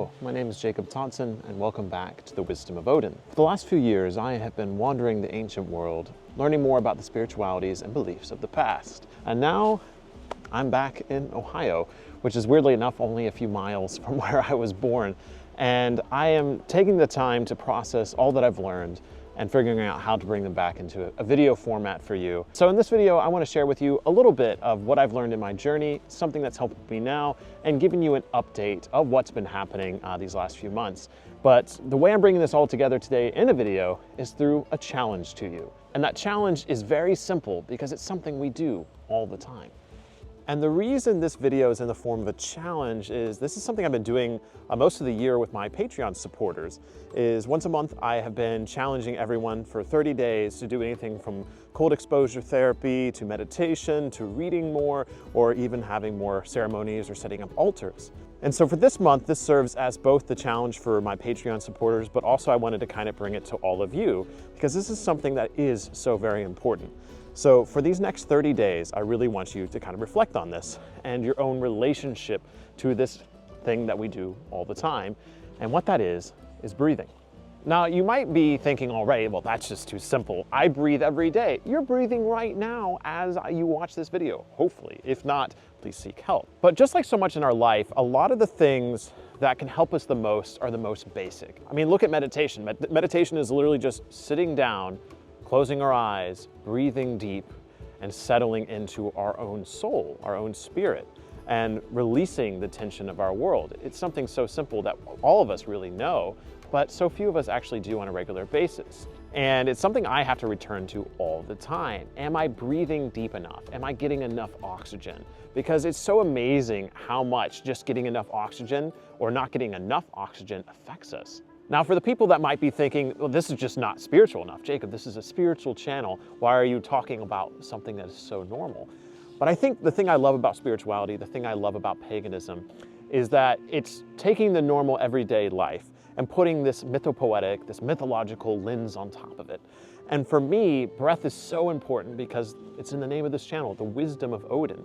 Hello, my name is Jacob Toddson, and welcome back to the Wisdom of Odin. For the last few years, I have been wandering the ancient world, learning more about the spiritualities and beliefs of the past. And now, I'm back in Ohio, which is weirdly enough only a few miles from where I was born. And I am taking the time to process all that I've learned and figuring out how to bring them back into a video format for you. So in this video, I want to share with you a little bit of what I've learned in my journey, something that's helped me now, and giving you an update of what's been happening these last few months. But the way I'm bringing this all together today in a video is through a challenge to you. And that challenge is very simple because it's something we do all the time. And the reason this video is in the form of a challenge is this is something I've been doing most of the year with my Patreon supporters. Is once a month I have been challenging everyone for 30 days to do anything from cold exposure therapy to meditation to reading more, or even having more ceremonies or setting up altars. And so for this month, this serves as both the challenge for my Patreon supporters, but also I wanted to kind of bring it to all of you because this is something that is so very important. So for these next 30 days, I really want you to kind of reflect on this and your own relationship to this thing that we do all the time. And what that is breathing. Now you might be thinking already, well, that's just too simple. I breathe every day. You're breathing right now as you watch this video, hopefully. If not, please seek help. But just like so much in our life, a lot of the things that can help us the most are the most basic. I mean, look at meditation. Meditation is literally just sitting down, closing our eyes, breathing deep, and settling into our own soul, our own spirit, and releasing the tension of our world. It's something so simple that all of us really know, but so few of us actually do on a regular basis. And it's something I have to return to all the time. Am I breathing deep enough? Am I getting enough oxygen? Because it's so amazing how much just getting enough oxygen or not getting enough oxygen affects us. Now, for the people that might be thinking, well, this is just not spiritual enough. Jacob, this is a spiritual channel. Why are you talking about something that is so normal? But I think the thing I love about spirituality, the thing I love about paganism, is that it's taking the normal everyday life and putting this mythopoetic, this mythological lens on top of it. And for me, breath is so important because it's in the name of this channel, the Wisdom of Odin.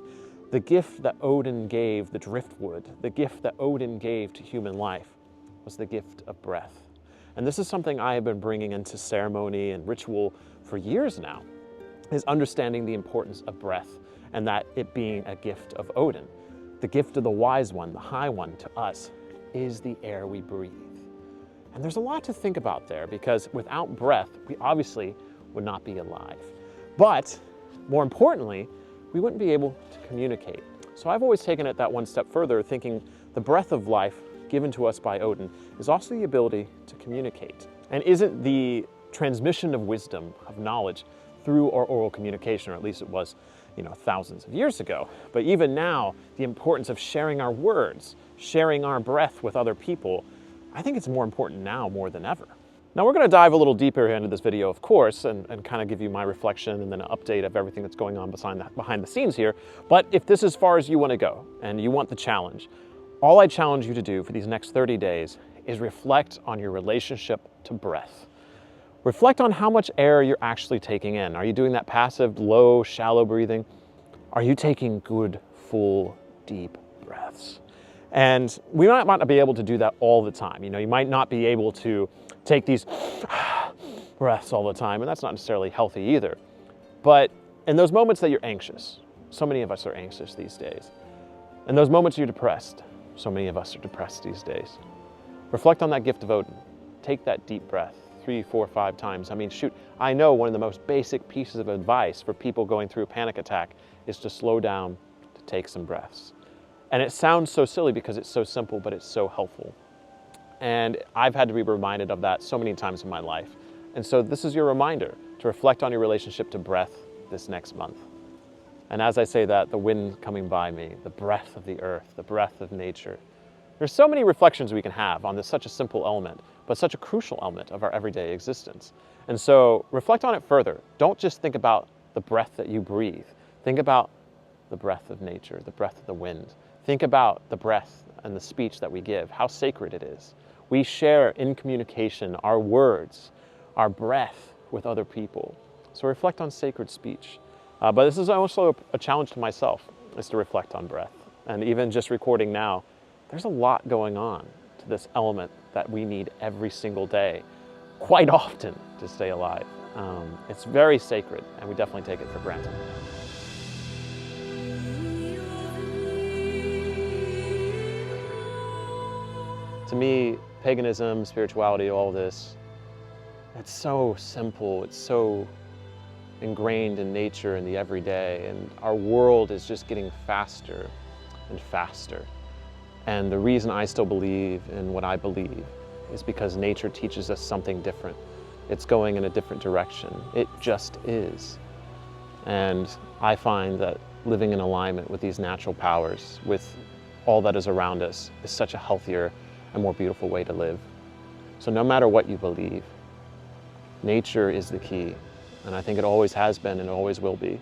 The gift that Odin gave the driftwood, the gift that Odin gave to human life, was the gift of breath. And this is something I have been bringing into ceremony and ritual for years now, is understanding the importance of breath and that it being a gift of Odin. The gift of the wise one, the high one to us, is the air we breathe. And there's a lot to think about there because without breath, we obviously would not be alive. But more importantly, we wouldn't be able to communicate. So I've always taken it that one step further, thinking the breath of life given to us by Odin is also the ability to communicate. And isn't the transmission of wisdom, of knowledge, through our oral communication, or at least it was, thousands of years ago. But even now, the importance of sharing our words, sharing our breath with other people, I think it's more important now more than ever. Now we're going to dive a little deeper into this video, of course, and kind of give you my reflection and then an update of everything that's going on behind the scenes here. But if this is as far as you want to go and you want the challenge, all I challenge you to do for these next 30 days is reflect on your relationship to breath. Reflect on how much air you're actually taking in. Are you doing that passive, low, shallow breathing? Are you taking good, full, deep breaths? And we might not be able to do that all the time. You might not be able to take these breaths all the time, and that's not necessarily healthy either. But in those moments that you're anxious, so many of us are anxious these days. In those moments you're depressed, so many of us are depressed these days. Reflect on that gift of Odin. Take that deep breath 3, 4, 5 times. I mean, shoot, I know one of the most basic pieces of advice for people going through a panic attack is to slow down, to take some breaths. And it sounds so silly because it's so simple, but it's so helpful. And I've had to be reminded of that so many times in my life. And so this is your reminder to reflect on your relationship to breath this next month. And as I say that, the wind coming by me, the breath of the earth, the breath of nature. There's so many reflections we can have on this such a simple element, but such a crucial element of our everyday existence. And so reflect on it further. Don't just think about the breath that you breathe. Think about the breath of nature, the breath of the wind. Think about the breath and the speech that we give, how sacred it is. We share in communication our words, our breath with other people. So reflect on sacred speech. But this is also a challenge to myself, is to reflect on breath. And even just recording now, there's a lot going on to this element that we need every single day, quite often, to stay alive. It's very sacred, and we definitely take it for granted. To me, paganism, spirituality, all this, it's so simple, it's so ingrained in nature and the everyday, and our world is just getting faster and faster. And the reason I still believe in what I believe is because nature teaches us something different. It's going in a different direction. It just is. And I find that living in alignment with these natural powers, with all that is around us, is such a healthier and more beautiful way to live. So no matter what you believe, nature is the key. And I think it always has been and always will be.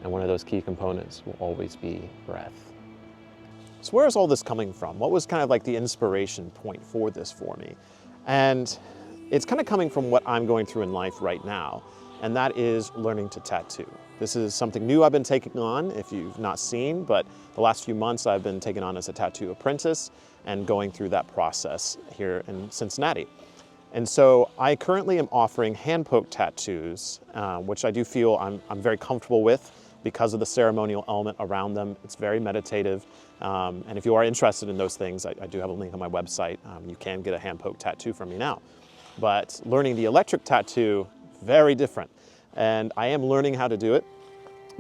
And one of those key components will always be breath. So where is all this coming from? What was kind of like the inspiration point for this for me? And it's kind of coming from what I'm going through in life right now, and that is learning to tattoo. This is something new I've been taking on, if you've not seen, but the last few months I've been taking on as a tattoo apprentice and going through that process here in Cincinnati. And so I currently am offering hand-poke tattoos, which I do feel I'm very comfortable with because of the ceremonial element around them. It's very meditative. And if you are interested in those things, I do have a link on my website. You can get a hand-poke tattoo from me now. But learning the electric tattoo, very different. And I am learning how to do it.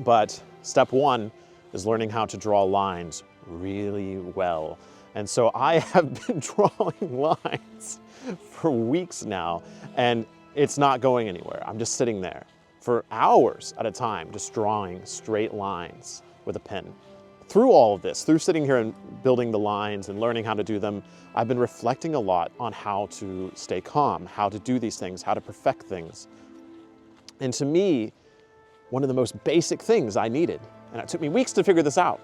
But step one is learning how to draw lines really well. And so I have been drawing lines for weeks now, and it's not going anywhere. I'm just sitting there for hours at a time, just drawing straight lines with a pen. Through all of this, through sitting here and building the lines and learning how to do them, I've been reflecting a lot on how to stay calm, how to do these things, how to perfect things. And to me, one of the most basic things I needed, and it took me weeks to figure this out,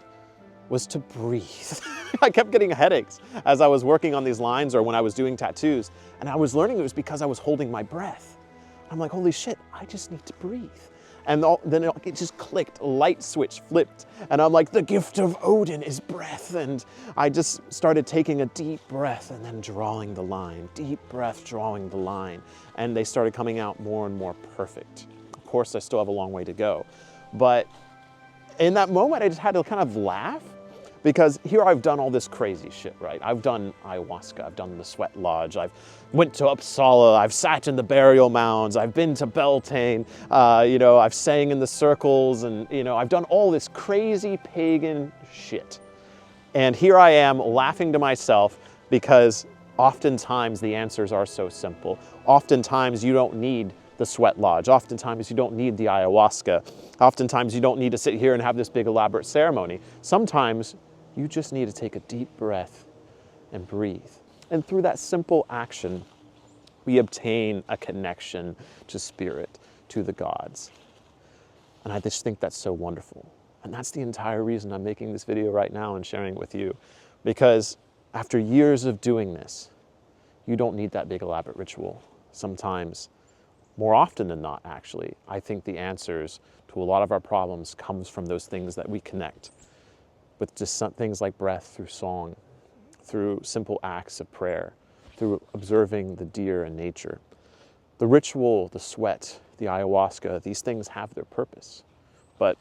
was to breathe. I kept getting headaches as I was working on these lines or when I was doing tattoos, and I was learning it was because I was holding my breath. I'm like, holy shit, I just need to breathe. And then it just clicked, a light switch flipped, and I'm like, the gift of Odin is breath. And I just started taking a deep breath and then drawing the line, deep breath, drawing the line. And they started coming out more and more perfect. Of course, I still have a long way to go. But in that moment, I just had to kind of laugh, because here I've done all this crazy shit, right? I've done ayahuasca, I've done the sweat lodge, I've went to Uppsala, I've sat in the burial mounds, I've been to Beltane, I've sang in the circles, and I've done all this crazy pagan shit. And here I am laughing to myself because oftentimes the answers are so simple. Oftentimes you don't need the sweat lodge. Oftentimes you don't need the ayahuasca. Oftentimes you don't need to sit here and have this big elaborate ceremony. Sometimes you just need to take a deep breath and breathe. And through that simple action, we obtain a connection to spirit, to the gods. And I just think that's so wonderful. And that's the entire reason I'm making this video right now and sharing it with you. Because after years of doing this, you don't need that big elaborate ritual. Sometimes, more often than not actually, I think the answers to a lot of our problems comes from those things that we connect with, just some things like breath, through song, through simple acts of prayer, through observing the deer and nature. The ritual, the sweat, the ayahuasca, these things have their purpose. But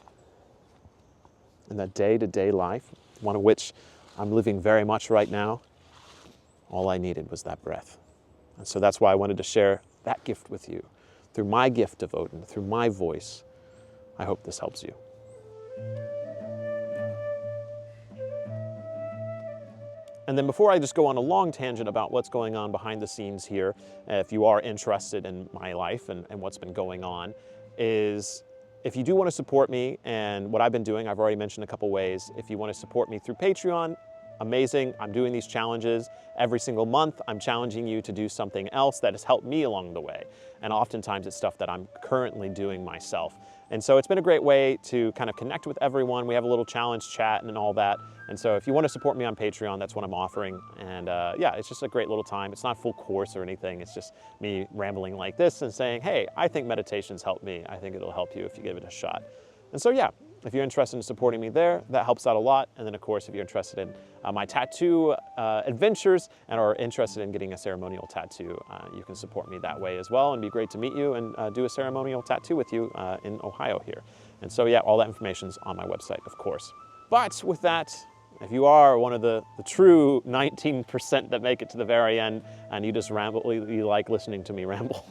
in that day-to-day life, one of which I'm living very much right now, all I needed was that breath. And so that's why I wanted to share that gift with you. Through my gift of Odin, through my voice, I hope this helps you. And then before I just go on a long tangent about what's going on behind the scenes here, if you are interested in my life and what's been going on, is if you do want to support me and what I've been doing, I've already mentioned a couple ways. If you want to support me through Patreon, amazing. I'm doing these challenges every single month. I'm challenging you to do something else that has helped me along the way. And oftentimes it's stuff that I'm currently doing myself. And so it's been a great way to kind of connect with everyone. We have a little challenge chat and all that. And so if you want to support me on Patreon, that's what I'm offering. And yeah, it's just a great little time. It's not a full course or anything. It's just me rambling like this and saying, hey, I think meditation's helped me. I think it'll help you if you give it a shot. And so yeah, if you're interested in supporting me there, that helps out a lot. And then of course, if you're interested in my tattoo adventures and are interested in getting a ceremonial tattoo, you can support me that way as well. And it'd be great to meet you and do a ceremonial tattoo with you in Ohio here. And so yeah, all that information's on my website, of course. But with that, if you are one of the true 19% that make it to the very end and you just ramble, you like listening to me ramble,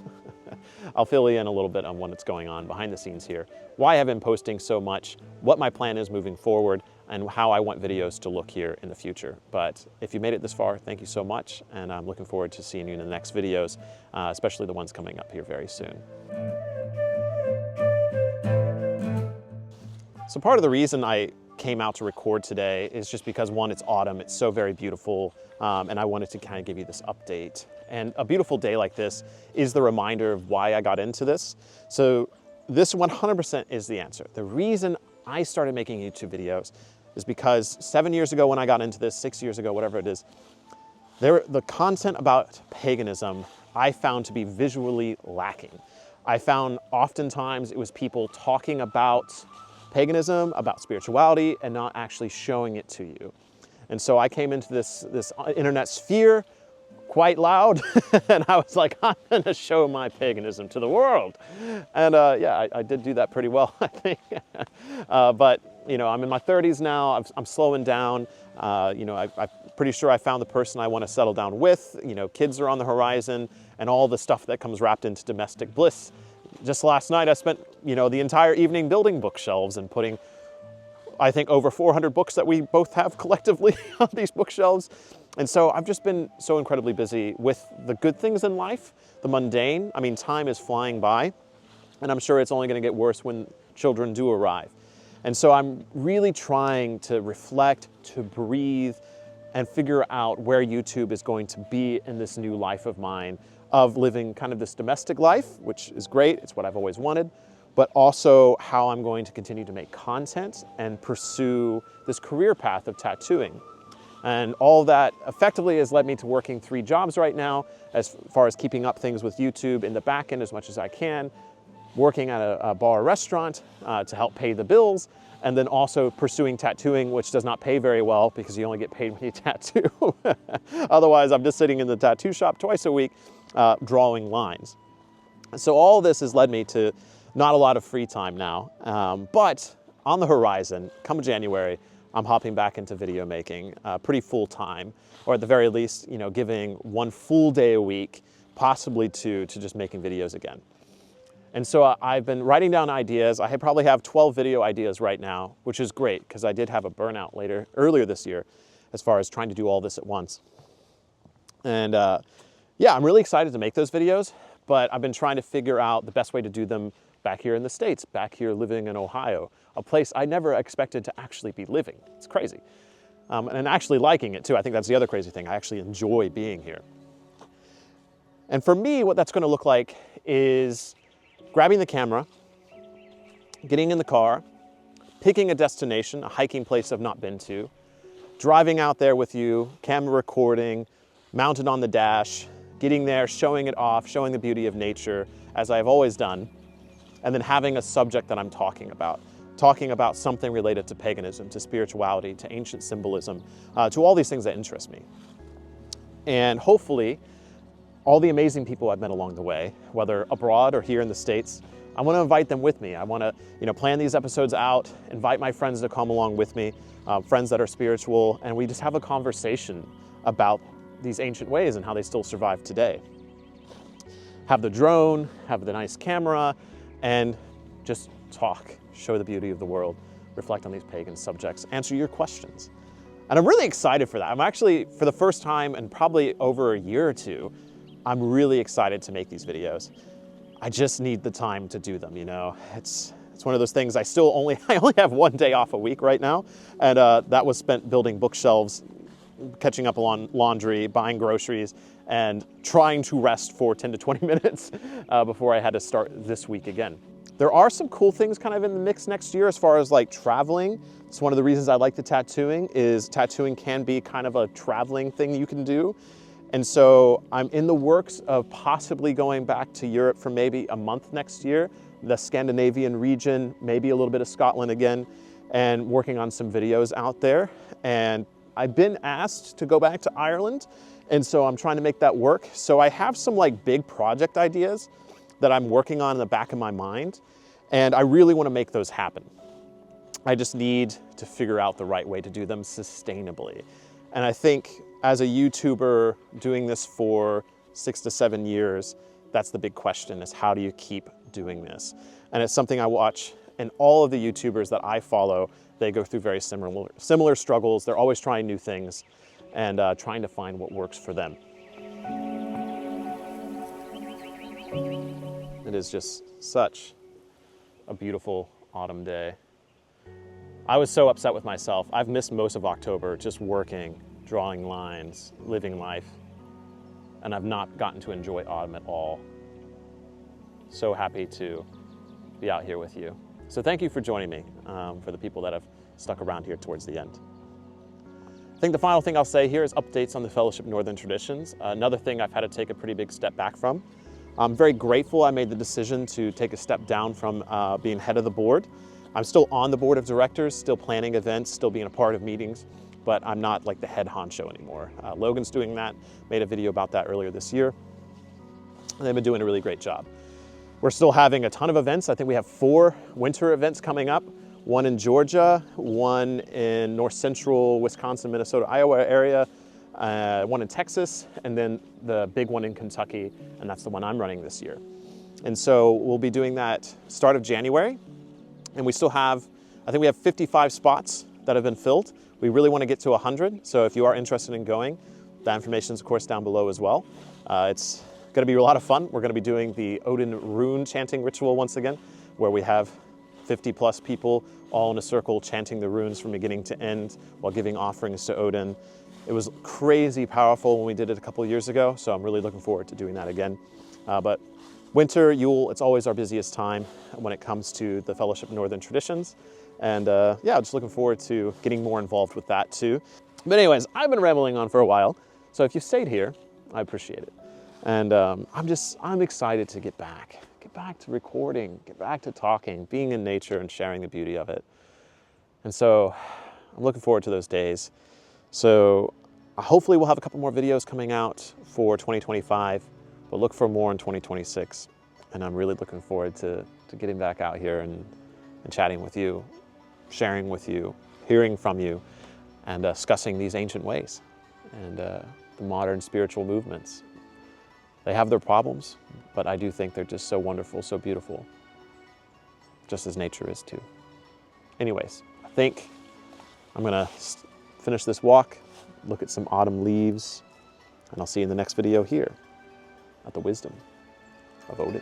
I'll fill you in a little bit on what's going on behind the scenes here, why I've been posting so much, what my plan is moving forward, and how I want videos to look here in the future. But if you made it this far, thank you so much, and I'm looking forward to seeing you in the next videos, especially the ones coming up here very soon. So part of the reason I came out to record today is just because, one, it's autumn, it's so very beautiful, and I wanted to kind of give you this update. And a beautiful day like this is the reminder of why I got into this. So this 100% is the answer. The reason I started making YouTube videos is because 7 years ago when I got into this, 6 years ago, whatever it is, the content about paganism I found to be visually lacking. I found oftentimes it was people talking about paganism, about spirituality, and not actually showing it to you. And so I came into this internet sphere quite loud, and I was like, I'm gonna show my paganism to the world. And yeah, I did do that pretty well, I think. But you know, I'm in my 30s now, I'm slowing down. You know, I'm pretty sure I found the person I want to settle down with. You know, kids are on the horizon, and all the stuff that comes wrapped into domestic bliss. Just last night, I spent, you know, the entire evening building bookshelves and putting, I think, over 400 books that we both have collectively on these bookshelves. And so I've just been so incredibly busy with the good things in life, the mundane. I mean, time is flying by, and I'm sure it's only going to get worse when children do arrive. And so I'm really trying to reflect, to breathe, and figure out where YouTube is going to be in this new life of mine, of living kind of this domestic life, which is great, it's what I've always wanted, but also how I'm going to continue to make content and pursue this career path of tattooing. And all that effectively has led me to working 3 jobs right now, as far as keeping up things with YouTube in the back end as much as I can, working at a bar or restaurant to help pay the bills, and then also pursuing tattooing, which does not pay very well because you only get paid when you tattoo. Otherwise, I'm just sitting in the tattoo shop twice a week drawing lines. So all this has led me to not a lot of free time now, but on the horizon, come January, I'm hopping back into video making pretty full time, or at the very least, you know, giving 1 full day a week, possibly 2, to just making videos again. And so I've been writing down ideas. I probably have 12 video ideas right now, which is great because I did have a burnout earlier this year as far as trying to do all this at once. And yeah, I'm really excited to make those videos, but I've been trying to figure out the best way to do them back here in the States, back here living in Ohio, a place I never expected to actually be living. It's crazy. And actually liking it too. I think that's the other crazy thing. I actually enjoy being here. And for me, what that's going to look like is grabbing the camera, getting in the car, picking a destination, a hiking place I've not been to, driving out there with you, camera recording, mounted on the dash, getting there, showing it off, showing the beauty of nature, as I've always done, and then having a subject that I'm talking about something related to paganism, to spirituality, to ancient symbolism, to all these things that interest me. And hopefully, all the amazing people I've met along the way, whether abroad or here in the States, I want to invite them with me. I want to, plan these episodes out, invite my friends to come along with me, friends that are spiritual, and we just have a conversation about these ancient ways and how they still survive today. Have the drone, have the nice camera, and just talk, show the beauty of the world, reflect on these pagan subjects, answer your questions. And I'm really excited for that. I'm actually, for the first time in probably over a year or two, I'm really excited to make these videos. I just need the time to do them, It's one of those things I only have 1 day off a week right now, and that was spent building bookshelves, catching up on laundry, buying groceries, and trying to rest for 10 to 20 minutes before I had to start this week again. There are some cool things kind of in the mix next year as far as like traveling. It's one of the reasons I like the tattooing is tattooing can be kind of a traveling thing you can do. And so I'm in the works of possibly going back to Europe for maybe a month next year, the Scandinavian region, maybe a little bit of Scotland again, and working on some videos out there. And I've been asked to go back to Ireland, and so I'm trying to make that work. So I have some like big project ideas that I'm working on in the back of my mind, and I really want to make those happen. I just need to figure out the right way to do them sustainably. And I think as a YouTuber doing this for 6 to 7 years, that's the big question, is how do you keep doing this? And it's something I watch, and all of the YouTubers that I follow, they go through very similar struggles. They're always trying new things and trying to find what works for them. It is just such a beautiful autumn day. I was so upset with myself. I've missed most of October just working, drawing lines, living life, and I've not gotten to enjoy autumn at all. So happy to be out here with you. So thank you for joining me, for the people that have stuck around here towards the end. I think the final thing I'll say here is updates on the Fellowship Northern Traditions. Another thing I've had to take a pretty big step back from. I'm very grateful I made the decision to take a step down from being head of the board. I'm still on the board of directors, still planning events, still being a part of meetings, but I'm not like the head honcho anymore. Logan's doing that, made a video about that earlier this year. And they've been doing a really great job. We're still having a ton of events. I think we have 4 winter events coming up. One in Georgia, one in north central Wisconsin, Minnesota, Iowa area, one in Texas, and then the big one in Kentucky, and that's the one I'm running this year. And so we'll be doing that start of January. And we still have, I think we have 55 spots that have been filled. We really want to get to 100. So if you are interested in going, that information is of course down below as well. It's going to be a lot of fun. We're going to be doing the Odin rune chanting ritual once again, where we have 50 plus people all in a circle chanting the runes from beginning to end while giving offerings to Odin. It was crazy powerful when we did it a couple of years ago, so I'm really looking forward to doing that again. But winter, Yule, it's always our busiest time when it comes to the Fellowship Northern Traditions. And yeah, just looking forward to getting more involved with that too. But anyways, I've been rambling on for a while, so if you stayed here, I appreciate it. And I'm excited to get back to recording, get back to talking, being in nature and sharing the beauty of it. And so I'm looking forward to those days. So hopefully we'll have a couple more videos coming out for 2025, but look for more in 2026. And I'm really looking forward to getting back out here and chatting with you, sharing with you, hearing from you, and discussing these ancient ways and the modern spiritual movements. They have their problems, but I do think they're just so wonderful, so beautiful, just as nature is too. Anyways, I think I'm gonna finish this walk, look at some autumn leaves, and I'll see you in the next video here at the Wisdom of Odin.